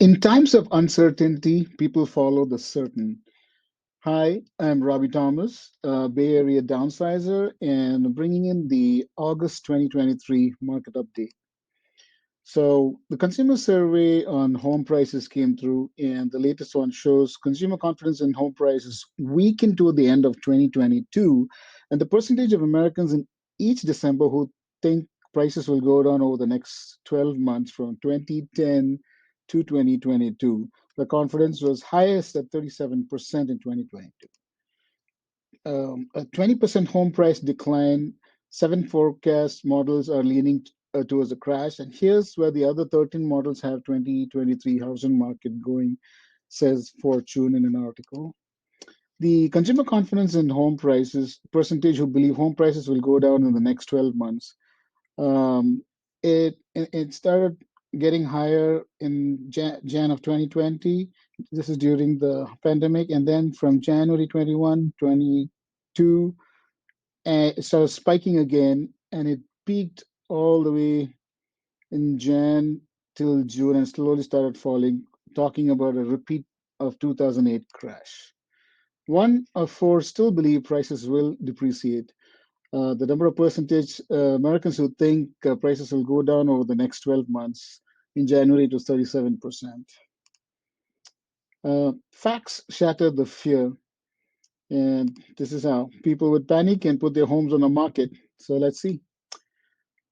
In times of uncertainty, people follow the certain. Hi, I'm Robbie Thomas, Bay Area Downsizer, and bringing in the August 2023 market update. So, the consumer survey on home prices came through, and the latest one shows consumer confidence in home prices weakened toward the end of 2022. And the percentage of Americans in each December who think prices will go down over the next 12 months from 2010 to 2022, the confidence was highest at 37% in 2022. A 20% home price decline. Seven forecast models are leaning towards a crash. And here's where the other 13 models have 2023 housing market going, says Fortune in an article. The consumer confidence in home prices, percentage who believe home prices will go down in the next 12 months, um, it started getting higher in Jan of 2020. This is during the pandemic, and then from January 21, 22, it started spiking again, and it peaked all the way in Jan till June, and slowly started falling. Talking about a repeat of 2008 crash. One of four still believe prices will depreciate. The number of percentage Americans who think prices will go down over the next 12 months. In January, it was 37%. Facts shatter the fear, and this is how people would panic and put their homes on the market. So let's see.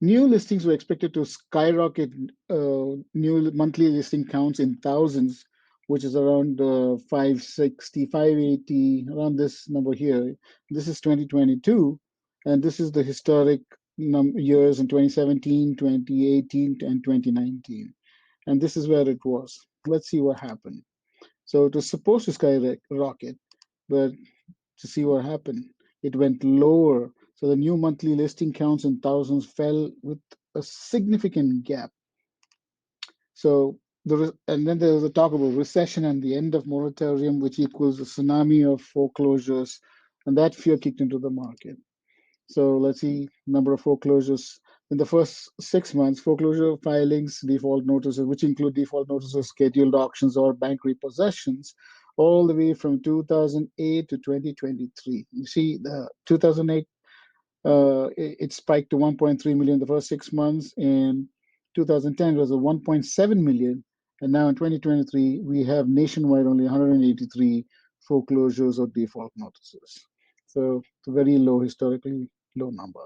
New listings were expected to skyrocket. New monthly listing counts in thousands, which is around 560, 580, around this number here. This is 2022, and this is the historic years in 2017, 2018, and 2019. And this is where it was. Let's see what happened. So it was supposed to skyrocket, but to see what happened. It went lower. So the new monthly listing counts in thousands fell with a significant gap. So and then there was a talk about recession and the end of moratorium, which equals a tsunami of foreclosures, and that fear kicked into the market. So let's see number of foreclosures in the first 6 months. Foreclosure filings, default notices, which include default notices, scheduled auctions, or bank repossessions, all the way from 2008 to 2023. You see, the 2008 it spiked to 1.3 million the first 6 months. In 2010 it was a 1.7 million, and now in 2023 we have nationwide only 183 foreclosures or default notices. So it's a very low, historically low number.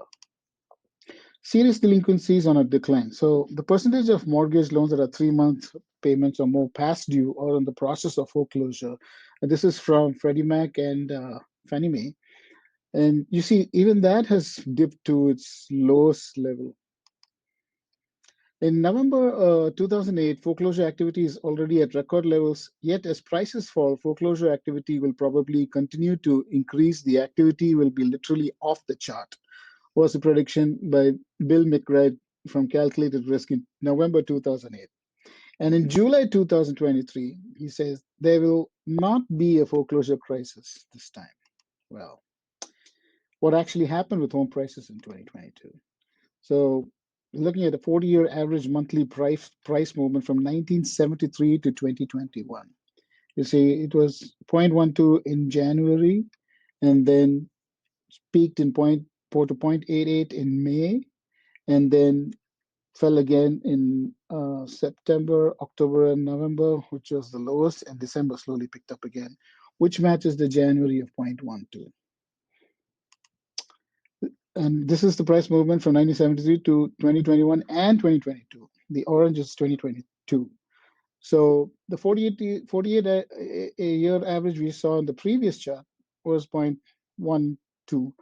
Serious delinquencies on a decline. So the percentage of mortgage loans that are 3 month payments or more past due or in the process of foreclosure. And this is from Freddie Mac and Fannie Mae. And you see, even that has dipped to its lowest level. In November 2008, foreclosure activity is already at record levels. Yet, as prices fall, foreclosure activity will probably continue to increase. The activity will be literally off the chart, was a prediction by Bill McBride from Calculated Risk in November 2008. And in July 2023, he says there will not be a foreclosure crisis this time. Well, what actually happened with home prices in 2022? So, looking at the 40-year average monthly price movement from 1973 to 2021, you see it was 0.12 in January, and then peaked in point 4 to 0.88 in May, and then fell again in September, October, and November, which was the lowest, and December slowly picked up again, which matches the January of 0.12. And this is the price movement from 1973 to 2021 and 2022. The orange is 2022. So the 48 a year average we saw in the previous chart was 0.12.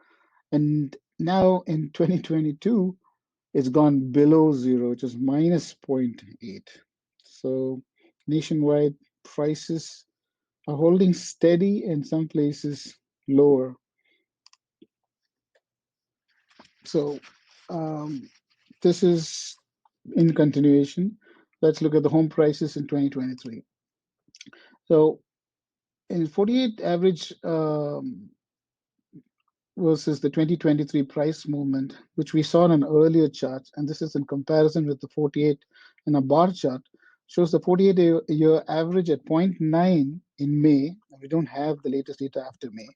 And now in 2022, it's gone below zero, which is minus 0.8. So nationwide prices are holding steady, in some places lower. So this is in continuation. Let's look at the home prices in 2023. So in 48 average versus the 2023 price movement, which we saw in an earlier chart, and this is in comparison with the 48 in a bar chart. shows the 48-year average at zero point 0.9 in May. We don't have the latest data after May.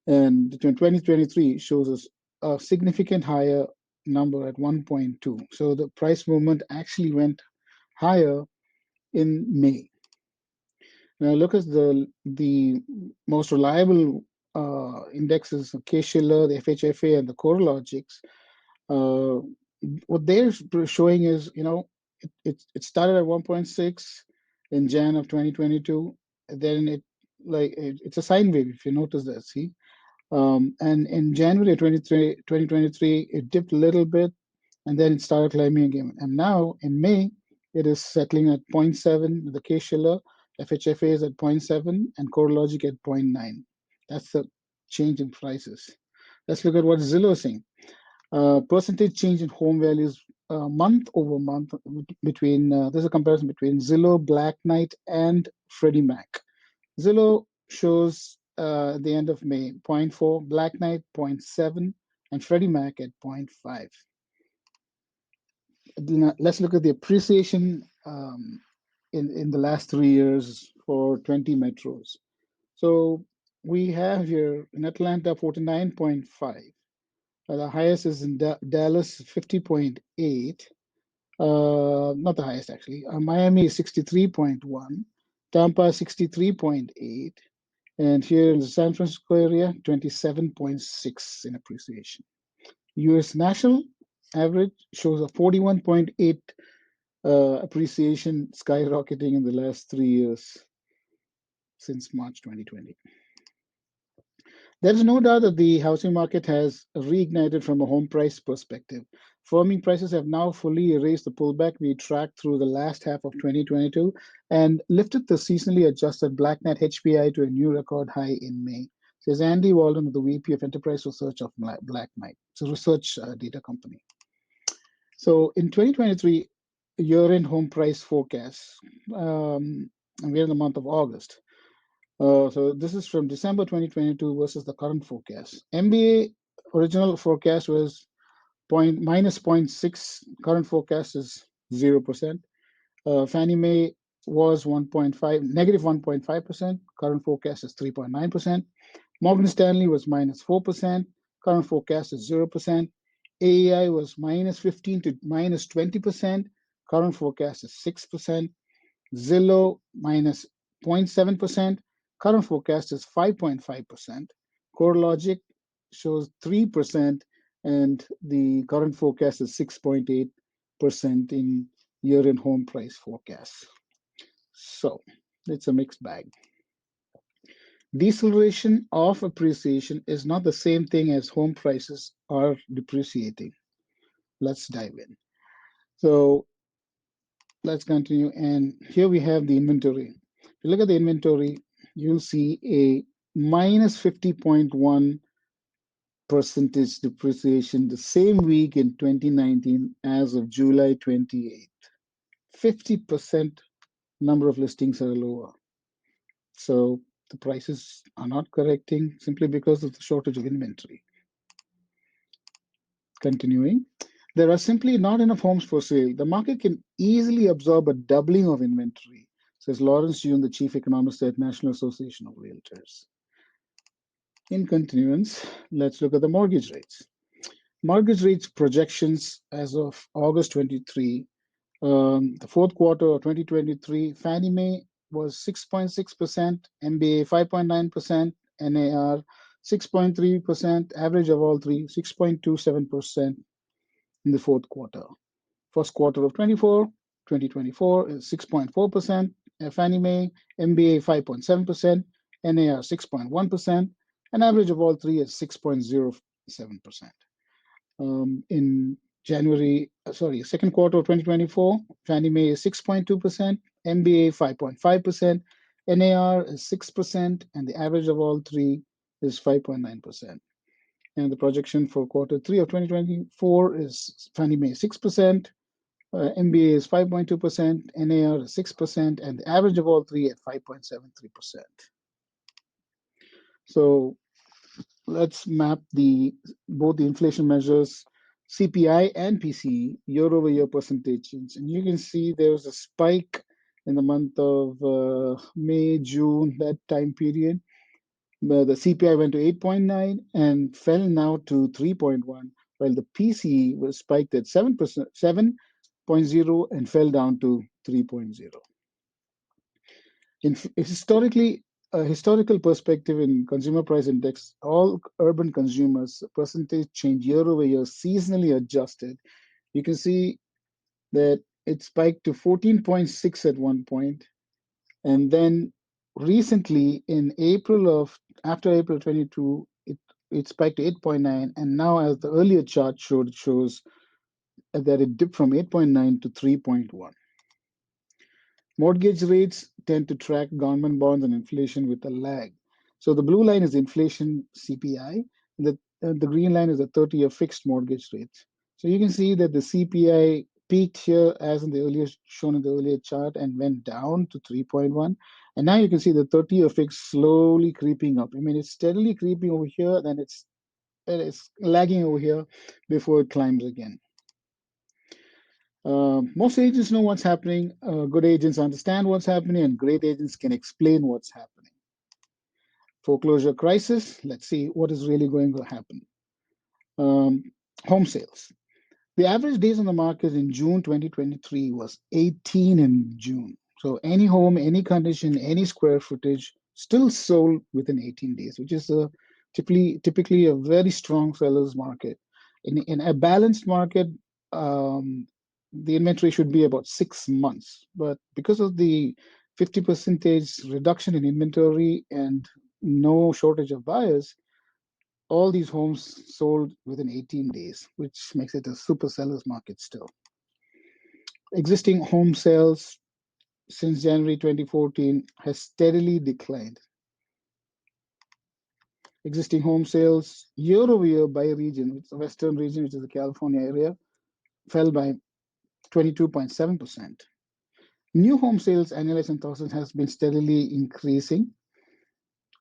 And 2023 shows us a significant higher number at 1.2. So the price movement actually went higher in May. Now look at the most reliable indexes, Case-Shiller, the FHFA, and the CoreLogics. Uh, what they're showing is, it started at 1.6 in Jan of 2022. Then it's a sine wave, if you notice that. See, and in January 2023, it dipped a little bit, and then it started climbing again. And now in May, it is settling at zero point 0.7. The Case-Shiller FHFA is at zero point 0.7, and CoreLogic at zero point 0.9. That's the change in prices. Let's look at what Zillow is saying. Percentage change in home values month over month between, there's a comparison between Zillow, Black Knight, and Freddie Mac. Zillow shows at the end of May 0.4, Black Knight 0.7, and Freddie Mac at 0.5. Let's look at the appreciation in the last 3 years for 20 metros. So we have here in Atlanta 49.5. The highest is in Dallas 50.8. Not the highest actually. Miami is 63.1. Tampa 63.8. And here in the San Francisco area, 27.6 in appreciation. US national average shows a 41.8 appreciation, skyrocketing in the last 3 years since March 2020. There is no doubt that the housing market has reignited from a home price perspective. Firming prices have now fully erased the pullback we tracked through the last half of 2022 and lifted the seasonally adjusted Black Knight HPI to a new record high in May, says Andy Walden, the VP of Enterprise Research of Black Knight. It's a research data company. So in 2023, year-end home price forecast, and we're in the month of August. So this is from December 2022 versus the current forecast. MBA original forecast was minus 0.6. Current forecast is 0%. Fannie Mae was 1.5, negative 1.5%. Current forecast is 3.9%. Morgan Stanley was minus 4%. Current forecast is 0%. AEI was minus 15 to minus 20%. Current forecast is 6%. Zillow minus 0.7%. Current forecast is 5.5%. CoreLogic shows 3%, and the current forecast is 6.8% in year-end home price forecast. So it's a mixed bag. Deceleration of appreciation is not the same thing as home prices are depreciating. Let's dive in. So let's continue. And here we have the inventory. If you look at the inventory, you'll see a minus 50.1 percentage depreciation the same week in 2019 as of July 28th. 50% number of listings are lower. So the prices are not correcting simply because of the shortage of inventory. Continuing, there are simply not enough homes for sale. The market can easily absorb a doubling of inventory, says Lawrence June, the chief economist at National Association of Realtors. In continuance, let's look at the mortgage rates. Mortgage rates projections as of August 23, the fourth quarter of 2023, Fannie Mae was 6.6%, MBA 5.9%, NAR 6.3%, average of all three 6.27% in the fourth quarter. First quarter of 2024 is 6.4%, Fannie Mae, MBA 5.7%, NAR 6.1%, and average of all three is 6.07%. In second quarter of 2024, Fannie Mae is 6.2%, MBA 5.5%, NAR is 6%, and the average of all three is 5.9%. And the projection for quarter three of 2024 is Fannie Mae 6%, MBA is 5.2%, NAR is 6%, and the average of all three at 5.73%. So let's map both the inflation measures, CPI and PCE, year-over-year percentages. And you can see there was a spike in the month of May, June, that time period. The CPI went to 8.9 and fell now to 3.1, while the PCE was spiked at 7.0 and fell down to 3.0. In historically, a historical perspective in consumer price index, all urban consumers percentage change year over year, seasonally adjusted. You can see that it spiked to 14.6 at one point, and then recently in April of after April 22, it spiked to 8.9, and now as the earlier chart showed, it shows that it dipped from 8.9 to 3.1. Mortgage rates tend to track government bonds and inflation with a lag. So the blue line is inflation CPI, and the green line is the 30-year fixed mortgage rate. So you can see that the CPI peaked here as in the earlier shown in the earlier chart and went down to 3.1. And now you can see the 30-year fixed slowly creeping up. I mean, it's steadily creeping over here, then it's lagging over here before it climbs again. Most agents know what's happening. Good agents understand what's happening, and great agents can explain what's happening. Foreclosure crisis. Let's see what is really going to happen. Um, Home sales. The average days on the market in June 2023 was 18 in June. So any home, any condition, any square footage still sold within 18 days, which is typically a very strong seller's market. In a balanced market, um, the inventory should be about 6 months. But because of the 50% reduction in inventory and no shortage of buyers, all these homes sold within 18 days, which makes it a super seller's market still. Existing home sales since January 2014 has steadily declined. Existing home sales year over year by region, which is the western region, which is the California area, fell by 22.7%. New home sales annualized in thousands has been steadily increasing,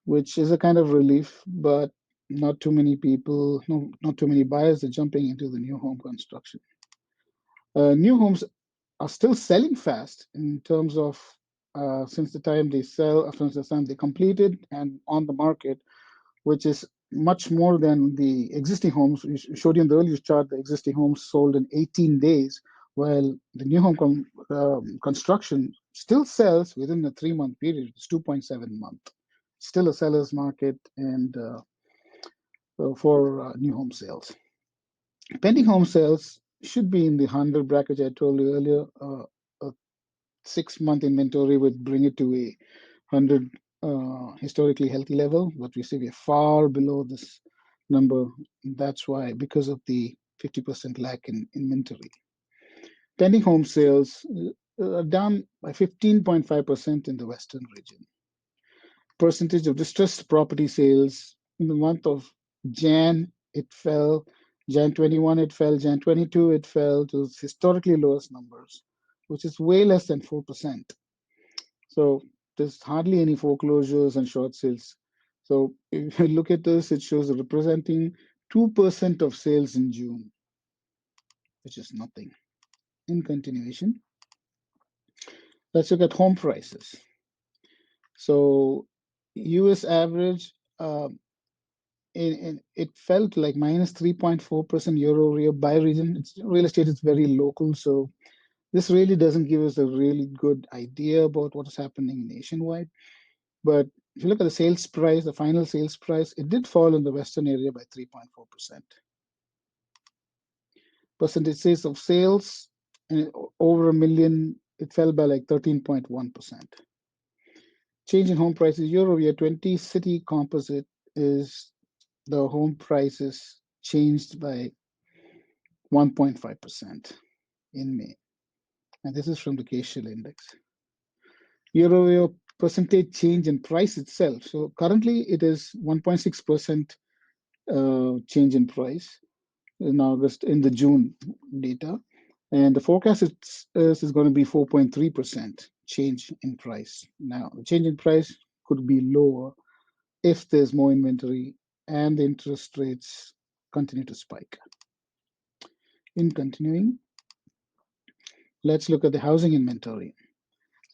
which is a kind of relief, but not too many people, no, not too many buyers are jumping into the new home construction. New homes are still selling fast in terms of since the time they sell, since the time they completed and on the market, which is much more than the existing homes. We showed you in the earlier chart, the existing homes sold in 18 days, while the new home construction still sells within a 3 month period. It's 2.7 months. Still a seller's market and for new home sales. Pending home sales should be in the 100 bracket I told you earlier. A 6 month inventory would bring it to a 100 historically healthy level, but we see we're far below this number. That's why, because of the 50% lack in inventory. Pending home sales are down by 15.5% in the western region. Percentage of distressed property sales in the month of Jan, it fell. Jan 21, it fell. Jan 22, it fell to historically lowest numbers, which is way less than 4%. So there's hardly any foreclosures and short sales. So if you look at this, it shows representing 2% of sales in June, which is nothing. In continuation, let's look at home prices. So US average, it fell to like minus 3.4% year over year by region. Real estate is very local, so this really doesn't give us a really good idea about what is happening nationwide. But if you look at the sales price, the final sales price, it did fall in the western area by 3.4%. Percentages of sales over a million, it fell by like 13.1%. Change in home prices year over year, 20 city composite is the home prices changed by 1.5% in May. And this is from the Case-Shiller index. Year over year percentage change in price itself. So currently it is 1.6% change in price in August, in the June data. And the forecast is going to be 4.3% change in price. Now, the change in price could be lower if there's more inventory and the interest rates continue to spike. In continuing, let's look at the housing inventory.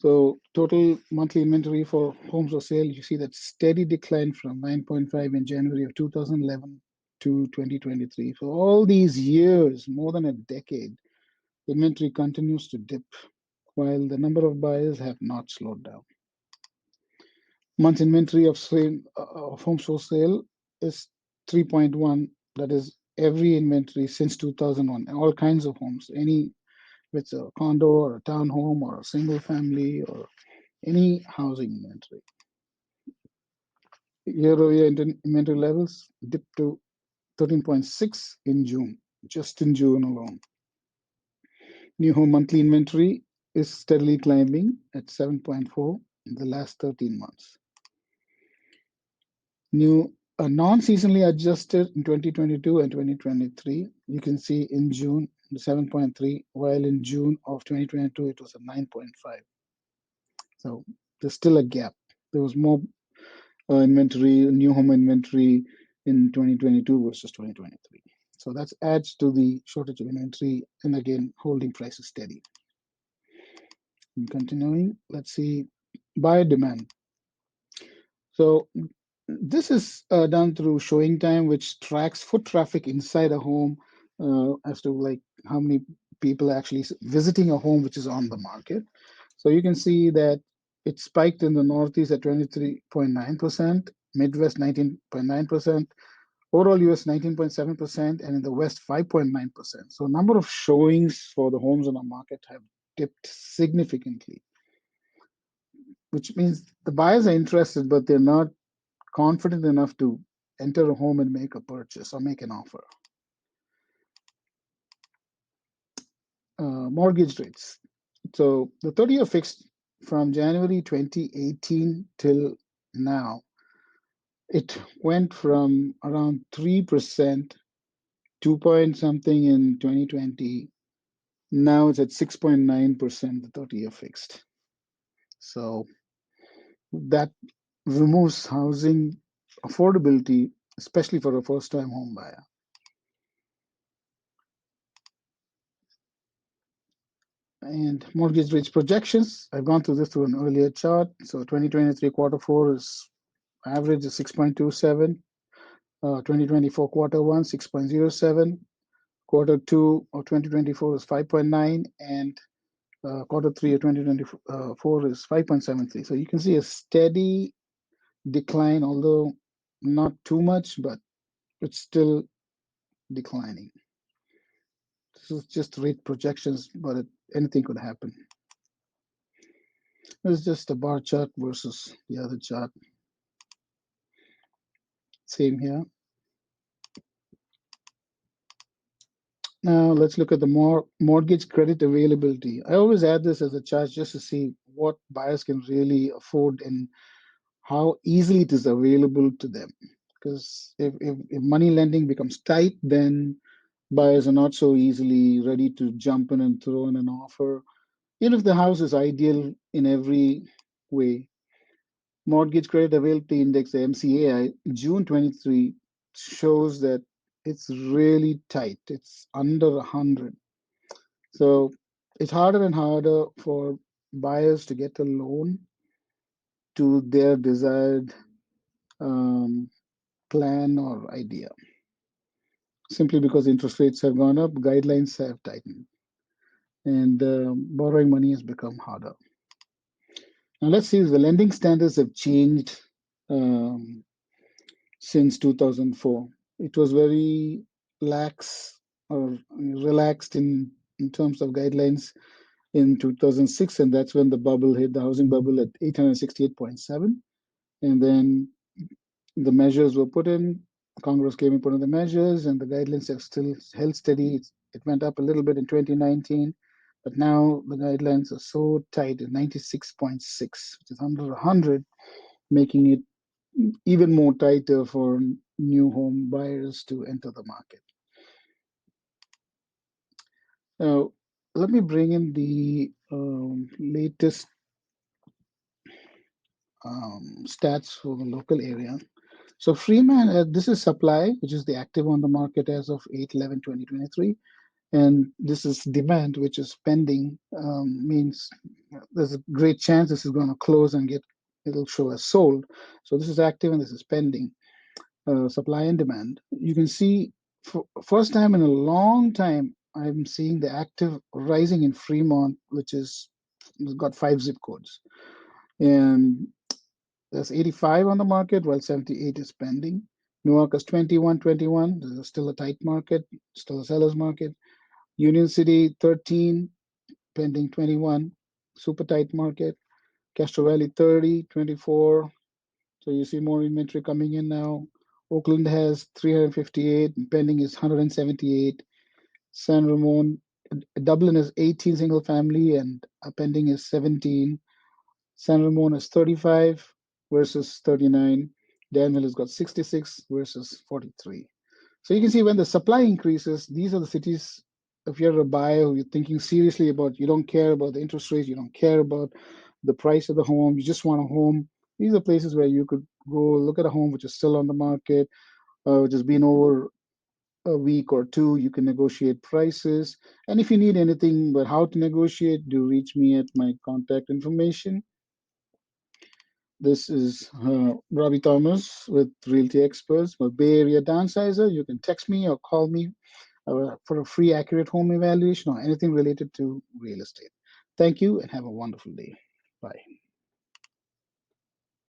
So total monthly inventory for homes for sale, you see that steady decline from 9.5 in January of 2011 to 2023. For all these years, more than a decade, inventory continues to dip while the number of buyers have not slowed down. Month's inventory of homes for sale is 3.1. That is every inventory since 2001. All kinds of homes, any if it's a condo or a townhome or a single family or any housing inventory. Year-over-year inventory levels dipped to 13.6 in June, just in June alone. New home monthly inventory is steadily climbing at 7.4 in the last 13 months. New non-seasonally adjusted in 2022 and 2023. You can see in June 7.3, while in June of 2022 it was a 9.5. So there's still a gap. There was more inventory, new home inventory in 2022 versus 2023. So that adds to the shortage of inventory and again holding prices steady. And continuing, let's see buyer demand. So this is done through showing time, which tracks foot traffic inside a home as to like how many people are actually visiting a home which is on the market. So you can see that it spiked in the Northeast at 23.9%, Midwest 19.9%, overall US 19.7%, and in the West 5.9%. So number of showings for the homes on the market have dipped significantly, which means the buyers are interested, but they're not confident enough to enter a home and make a purchase or make an offer. Mortgage rates. So the 30-year fixed from January 2018 till now, it went from around 3%, 2 point something in 2020. Now it's at 6.9%, the 30-year fixed. So that removes housing affordability, especially for a first-time home buyer. And mortgage rates projections, I've gone through this through an earlier chart. So 2023 quarter four is average is 6.27. 2024 quarter one, 6.07. Quarter two of 2024 is 5.9. And quarter three of 2024 is 5.73. So you can see a steady decline, although not too much, but it's still declining. This is just rate projections, but anything could happen. It's just a bar chart versus the other chart. Same here. Now let's look at the mortgage credit availability. I always add this as a chart just to see what buyers can really afford and how easily it is available to them. Because if money lending becomes tight, then buyers are not so easily ready to jump in and throw in an offer. Even if the house is ideal in every way, Mortgage Credit Availability Index, the MCAI, June 23 shows that it's really tight. It's under 100. So it's harder and harder for buyers to get a loan to their desired um, plan or idea. Simply because interest rates have gone up, guidelines have tightened, and borrowing money has become harder. Now let's see if the lending standards have changed since 2004. It was very lax or relaxed in terms of guidelines in 2006, and that's when the bubble hit, the housing bubble at 868.7. And then the measures were put in, Congress came and put in the measures, and the guidelines have still held steady. It went up a little bit in 2019, but now the guidelines are so tight at 96.6, which is under 100, making it even more tighter for new home buyers to enter the market. Now, let me bring in the latest stats for the local area. So Freeman, this is supply, which is the active on the market as of 8/11/2023. And this is demand, which is pending, means there's a great chance this is going to close and it'll show as sold. So this is active and this is pending. Supply and demand. You can see for first time in a long time, I'm seeing the active rising in Fremont, which is got 5 zip codes. And there's 85 on the market, while 78 is pending. Newark is 21, 21. This is still a tight market, still a seller's market. Union City 13, pending 21, super tight market. Castro Valley 30, 24. So you see more inventory coming in now. Oakland has 358, pending is 178. San Ramon, Dublin is 18 single family and pending is 17. San Ramon is 35 versus 39. Danville has got 66 versus 43. So you can see when the supply increases, these are the cities. If you're a buyer who you're thinking seriously about, you don't care about the interest rates, you don't care about the price of the home, you just want a home. These are places where you could go look at a home which is still on the market, which has been over a week or two. You can negotiate prices. And if you need anything but how to negotiate, do reach me at my contact information. This is Robbie Thomas with Realty Experts, my Bay Area downsizer. You can text me or call me for a free, accurate home evaluation or anything related to real estate. Thank you and have a wonderful day. Bye.